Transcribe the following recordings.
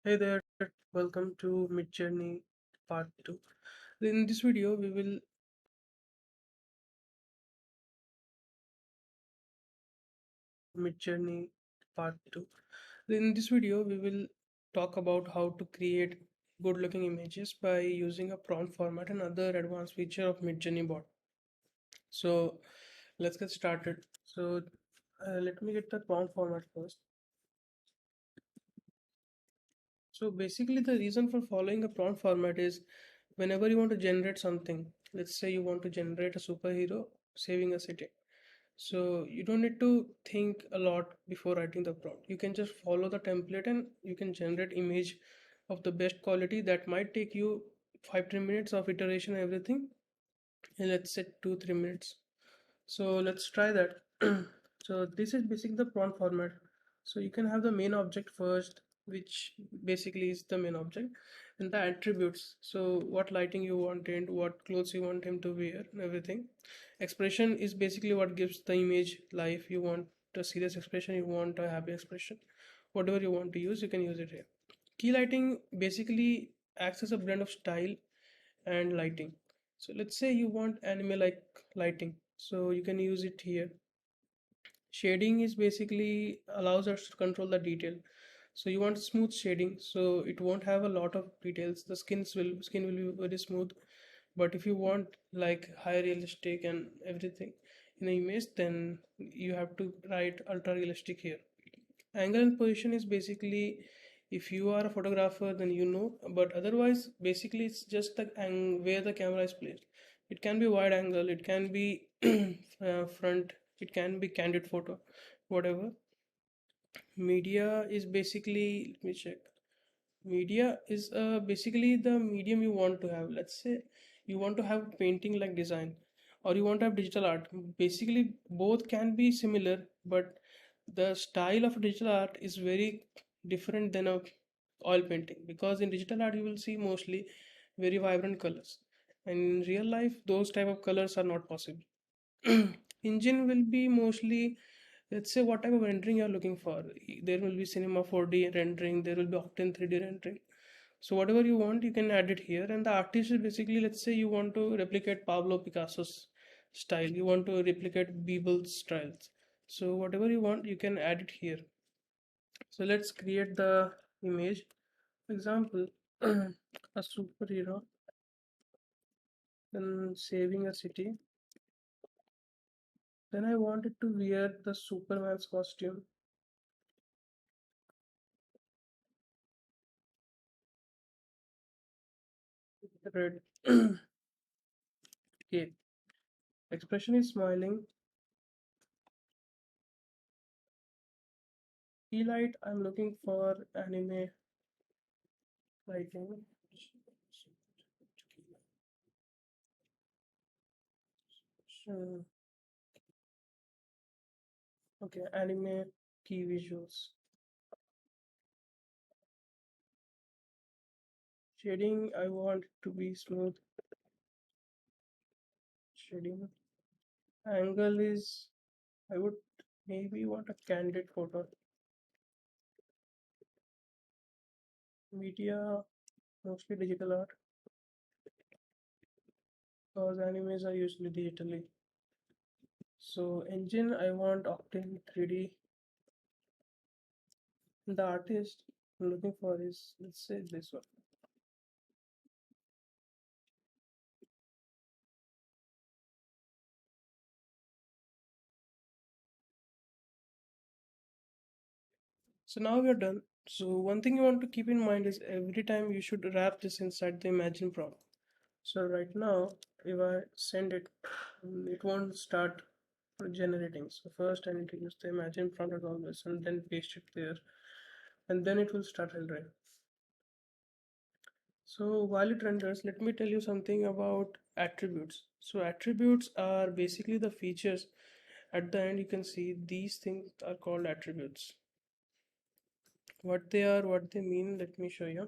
Hey there, welcome to Midjourney part 2. In this video, we will Midjourney part 2. In this video, we will talk about how to create good looking images by using a prompt format and other advanced feature of Midjourney bot. So let's get started. So let me get the prompt format first. So basically the reason for following a prompt format is whenever you want to generate something, let's say you want to generate a superhero saving a city. So you don't need to think a lot before writing the prompt. You can just follow the template and you can generate image of the best quality that might take you 5-10 minutes of iteration and everything. And let's say 2-3 minutes. So let's try that. So this is basically the prompt format. So you can have the main object first, which basically is the main object, and the attributes. So what lighting you wanted, what clothes you want him to wear, and everything. Expression is basically what gives the image life. You want a serious expression, you want a happy expression. Whatever you want to use, you can use it here. Key lighting basically acts as a blend of style and lighting. So let's say you want anime like lighting, so you can use it here. Shading is basically allows us to control the detail. So you want smooth shading, so it won't have a lot of details. The skin will be very smooth. But if you want like high realistic and everything in the image, then you have to write ultra realistic here. Angle and position is basically, if you are a photographer then you know, but otherwise basically it's just the where the camera is placed. It can be wide angle, it can be front, it can be candid photo, whatever. Media is basically, let me check. Media is basically the medium you want to have. Let's say you want to have painting like design, or you want to have digital art. Basically both can be similar, but the style of digital art is very different than a oil painting, because in digital art you will see mostly very vibrant colors, and in real life those type of colors are not possible. Engine will be mostly, let's say, what type of rendering you are looking for. There will be cinema 4D rendering, there will be octane 3D rendering. So whatever you want you can add it here. And the artist is basically, let's say you want to replicate Pablo Picasso's style, you want to replicate Beeble's styles, so whatever you want you can add it here. So let's create the image. Example, a superhero then saving a city. Then I wanted to wear the Superman's costume. Red. Okay, expression is smiling. Key light, I'm looking for anime lighting. So, okay, anime key visuals. Shading, I want to be smooth. Shading. Angle is, I would maybe want a candid photo. Media, mostly digital art, because animes are usually digitally. So engine, I want Octane 3D. The artist I'm looking for is, let's say, this one. So now we are done. So one thing you want to keep in mind is every time you should wrap this inside the imagine prompt. So right now, if I send it, it won't start generating. So first I need to use the imagine prompt as always and then paste it there, and then it will start rendering. So while it renders, let me tell you something about attributes. So attributes are basically the features. At the end you can see these things are called attributes. What they are, what they mean, let me show you.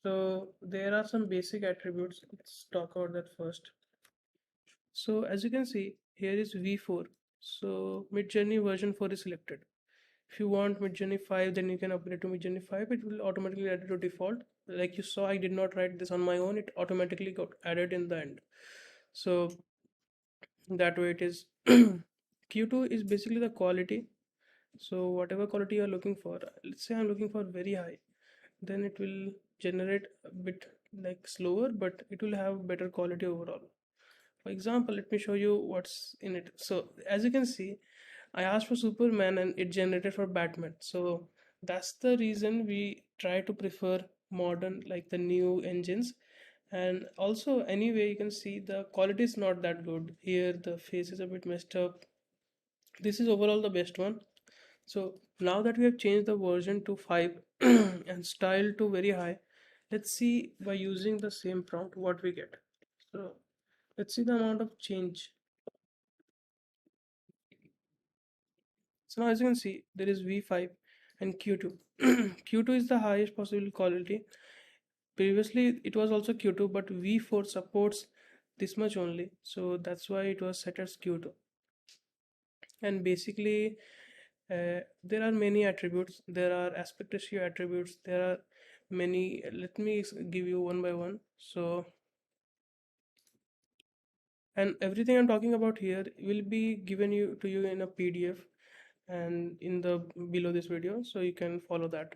So there are some basic attributes. Let's talk about that first. So as you can see, here is V4. So Midjourney version 4 is selected. If you want Midjourney 5, then you can upgrade to Midjourney 5. It will automatically add it to default. Like you saw, I did not write this on my own. It automatically got added in the end. So that way it is. Q2 is basically the quality. So whatever quality you are looking for, let's say I'm looking for very high, then it will generate a bit like slower, but it will have better quality overall. For example, let me show you what's in it. So as you can see, I asked for Superman and it generated for Batman. So that's the reason we try to prefer modern, like the new engines. And also, anyway, you can see the quality is not that good. Here, the face is a bit messed up. This is overall the best one. So now that we have changed the version to 5 and style to very high, let's see by using the same prompt what we get. So let's see the amount of change. So now as you can see, there is V5 and Q2. Q2 is the highest possible quality. Previously it was also Q2, but V4 supports this much only. So that's why it was set as Q2. And basically there are many attributes. There are aspect ratio attributes. There are many. Let me give you one by one. So, and everything I'm talking about here will be given you to you in a PDF and in the below this video, so you can follow that.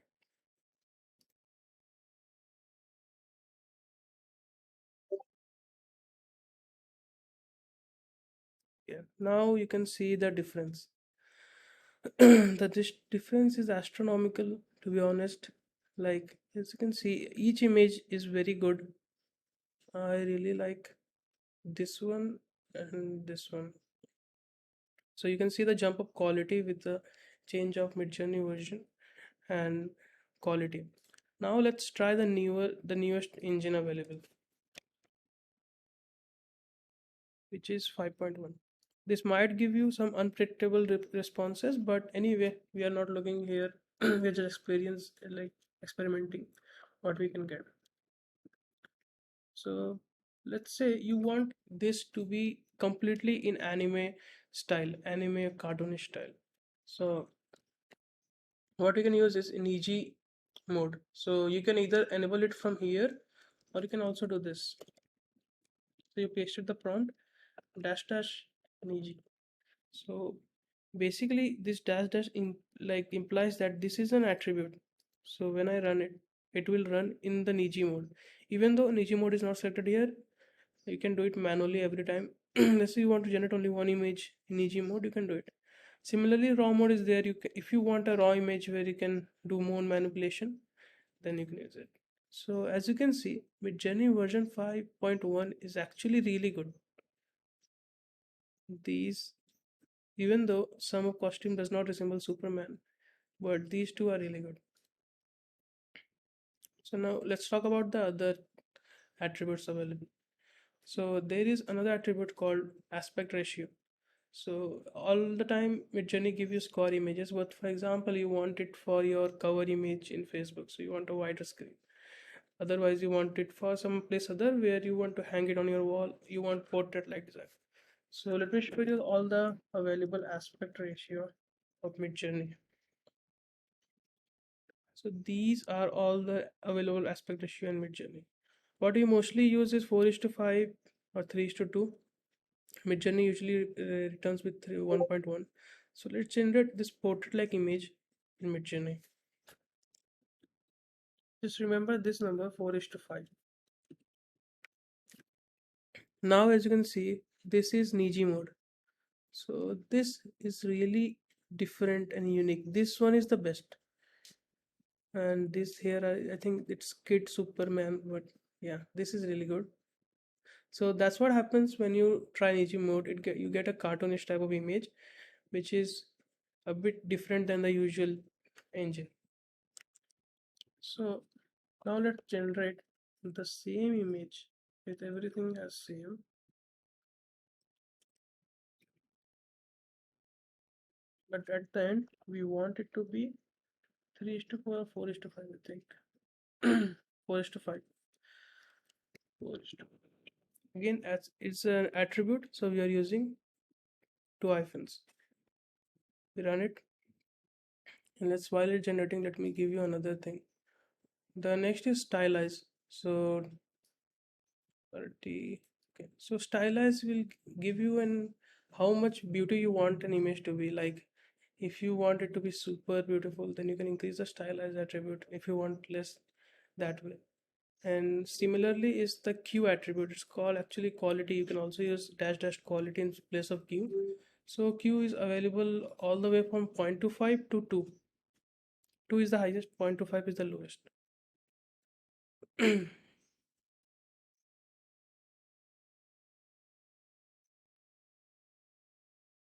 Yeah, now you can see the difference. This difference is astronomical, to be honest. Like as you can see, each image is very good. I really like this one and this one. So you can see the jump of quality with the change of Midjourney version and quality. Now let's try the newest engine available, which is 5.1. This might give you some unpredictable responses, but anyway, we are not looking here. We're just experimenting what we can get. So let's say you want this to be completely in anime style, anime cartoonish style. So what you can use is in EG mode. So you can either enable it from here, or you can also do this. So you pasted the prompt dash dash EG. So basically this dash dash implies that this is an attribute. So when I run it, it will run in the Niji mode. Even though Niji mode is not selected here, you can do it manually every time. Let's say you want to generate only one image in Niji mode, you can do it. Similarly, raw mode is there. If you want a raw image where you can do more manipulation, then you can use it. So as you can see, Midjourney version 5.1 is actually really good. These, even though some of costume does not resemble Superman, but these two are really good. So now let's talk about the other attributes available. So there is another attribute called aspect ratio. So all the time Midjourney give you square images, but for example you want it for your cover image in Facebook, so you want a wider screen. Otherwise you want it for some place other where you want to hang it on your wall, you want portrait like design. So let me show you all the available aspect ratio of Midjourney. So these are all the available aspect ratio in Midjourney. What we mostly use is 4:5 or 3:2. Midjourney usually returns with 1.1. So let's generate this portrait-like image in Midjourney. Just remember this number 4:5. Now as you can see, this is Niji mode. So this is really different and unique. This one is the best. And this here, I think it's Kid Superman, but yeah, this is really good. So that's what happens when you try Niji mode. You get a cartoonish type of image, which is a bit different than the usual engine. So now let's generate the same image with everything as same. But at the end, we want it to be 3:4 or 4:5, I think. 4:5. 4:5. Again, as it's an attribute, so we are using two hyphens. We run it. And let's while it's generating, let me give you another thing. The next is stylize. So 30. Okay, so stylize will give you an how much beauty you want an image to be. Like if you want it to be super beautiful, then you can increase the stylize attribute. If you want less, that way. And similarly is the q attribute. It's called actually quality. You can also use dash dash quality in place of q. So q is available all the way from 0.25 to 2. 2 is the highest, 0.25 is the lowest.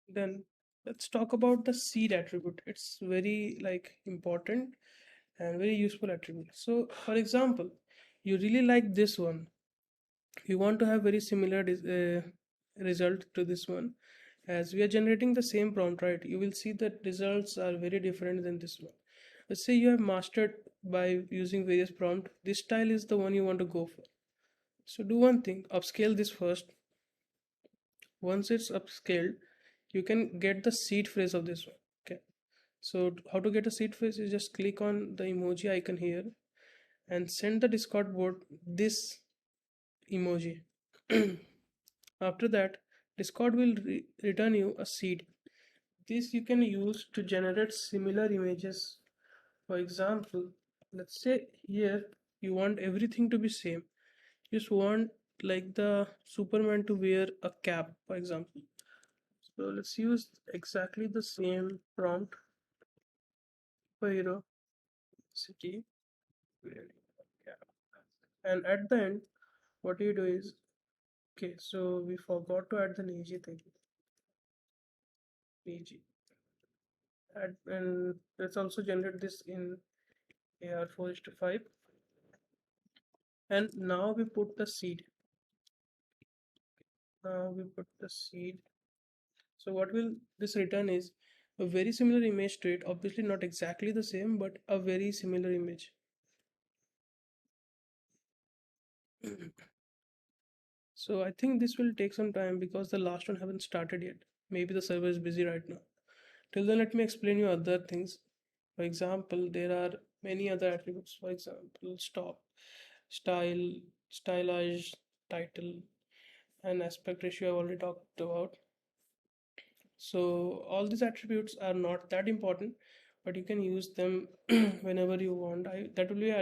Then let's talk about the seed attribute. It's very like important and very useful attribute. So for example, you really like this one, you want to have very similar result to this one. As we are generating the same prompt, right, you will see that results are very different than this one. Let's say you have mastered by using various prompt, this style is the one you want to go for. So do one thing, upscale this first. Once it's upscaled, you can get the seed phrase of this one. Okay, so how to get a seed phrase is just click on the emoji icon here and send the Discord board this emoji. After that, Discord will return you a seed. This you can use to generate similar images. For example, let's say here you want everything to be same. You just want like the Superman to wear a cap, for example. So let's use exactly the same prompt for hero city wearing a cap. And at the end, what you do is, okay, so we forgot to add the Niji thing. Niji. And let's also generate this in AR4:5. And now we put the seed. Now we put the seed. So what will this return is a very similar image to it. Obviously not exactly the same, but a very similar image. So I think this will take some time because the last one haven't started yet. Maybe the server is busy right now. Till then, let me explain you other things. For example, there are many other attributes. For example, stop, style, stylized, title, and aspect ratio I've already talked about. So all these attributes are not that important, but you can use them whenever you want. That will be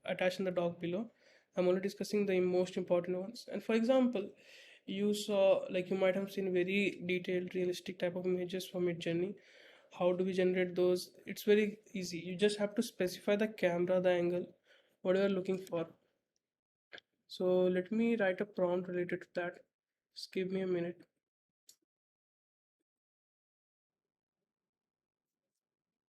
attached in the doc below. I'm only discussing the most important ones. And for example, you saw, like, you might have seen very detailed realistic type of images from Midjourney. How do we generate those? It's very easy. You just have to specify the camera, the angle, what you are looking for. So let me write a prompt related to that. Just give me a minute.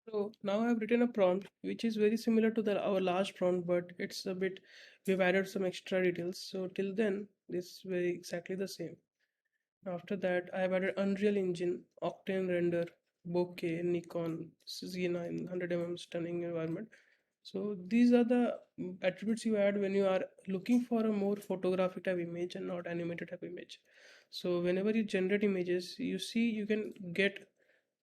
So now I've written a prompt which is very similar to our last prompt, but it's a bit, we've added some extra details. So till then, this is very exactly the same. After that, I have added Unreal Engine, Octane Render, Bokeh, Nikon, Z9, 100 stunning environment. So these are the attributes you add when you are looking for a more photographic type image and not animated type image. So whenever you generate images, you see you can get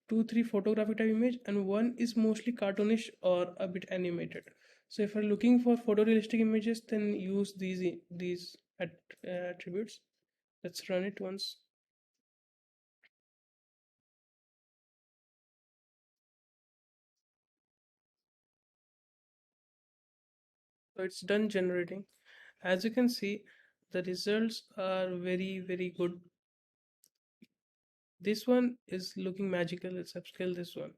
2 3 photographic type image, and one is mostly cartoonish or a bit animated. So if you're looking for photorealistic images, then use these attributes. Let's run it once. So it's done generating. As you can see, the results are very good. This one is looking magical. Let's upscale this one.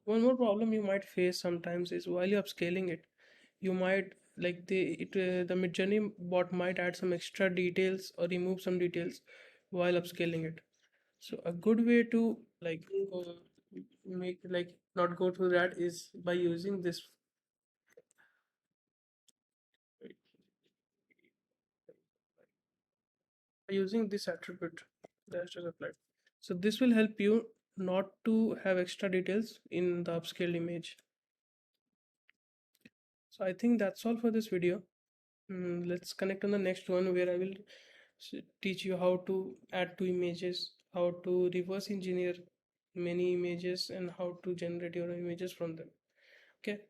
One more problem you might face sometimes is while you're upscaling it, you might like the Midjourney bot might add some extra details or remove some details while upscaling it. So a good way to like make like not go through that is by using this, attribute that's just applied. So this will help you not to have extra details in the upscaled image. So I think that's all for this video. Let's connect on the next one where I will teach you how to add two images, how to reverse engineer many images and how to generate your images from them. Okay,